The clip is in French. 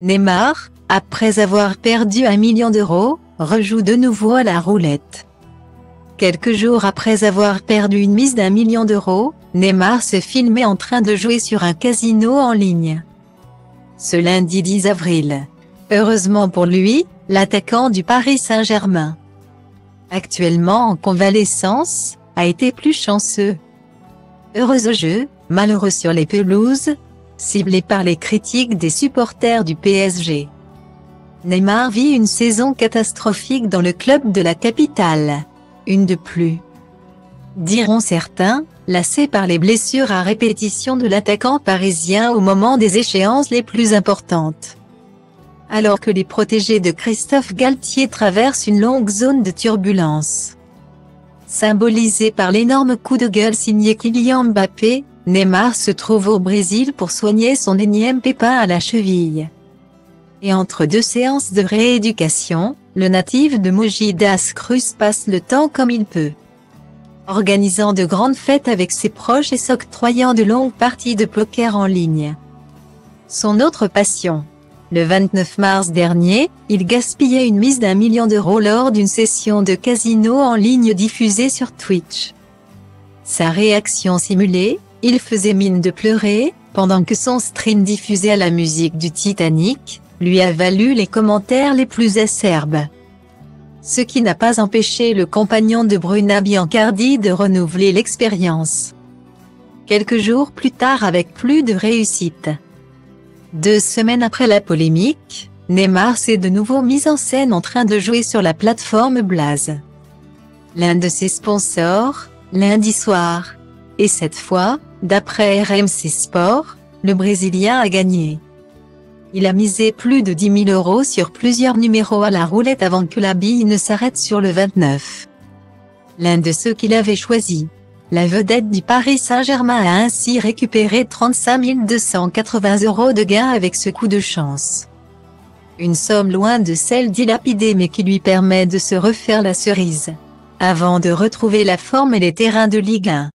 Neymar, après avoir perdu 1 million d'euros, rejoue de nouveau à la roulette. Quelques jours après avoir perdu une mise d'1 million d'euros, Neymar se filmait en train de jouer sur un casino en ligne. Ce lundi 10 avril. Heureusement pour lui, l'attaquant du Paris Saint-Germain, actuellement en convalescence, a été plus chanceux. Heureux au jeu, malheureux sur les pelouses, ciblé par les critiques des supporters du PSG. Neymar vit une saison catastrophique dans le club de la capitale. Une de plus, diront certains, lassé par les blessures à répétition de l'attaquant parisien au moment des échéances les plus importantes. Alors que les protégés de Christophe Galtier traversent une longue zone de turbulence, symbolisée par l'énorme coup de gueule signé Kylian Mbappé, Neymar se trouve au Brésil pour soigner son énième pépin à la cheville. Et entre deux séances de rééducation, le natif de Mogi das Cruz passe le temps comme il peut, organisant de grandes fêtes avec ses proches et s'octroyant de longues parties de poker en ligne. Son autre passion. Le 29 mars dernier, il gaspillait une mise d'1 million d'euros lors d'une session de casino en ligne diffusée sur Twitch. Sa réaction simulée, il faisait mine de pleurer, pendant que son stream diffusé à la musique du Titanic, lui a valu les commentaires les plus acerbes. Ce qui n'a pas empêché le compagnon de Bruna Biancardi de renouveler l'expérience quelques jours plus tard avec plus de réussite. 2 semaines après la polémique, Neymar s'est de nouveau mis en scène en train de jouer sur la plateforme Blaze. L'un de ses sponsors, lundi soir. Et cette fois, d'après RMC Sport, le Brésilien a gagné. Il a misé plus de 10 000 euros sur plusieurs numéros à la roulette avant que la bille ne s'arrête sur le 29. L'un de ceux qu'il avait choisi. La vedette du Paris Saint-Germain a ainsi récupéré 35 280 euros de gain avec ce coup de chance. Une somme loin de celle dilapidée mais qui lui permet de se refaire la cerise, avant de retrouver la forme et les terrains de Ligue 1.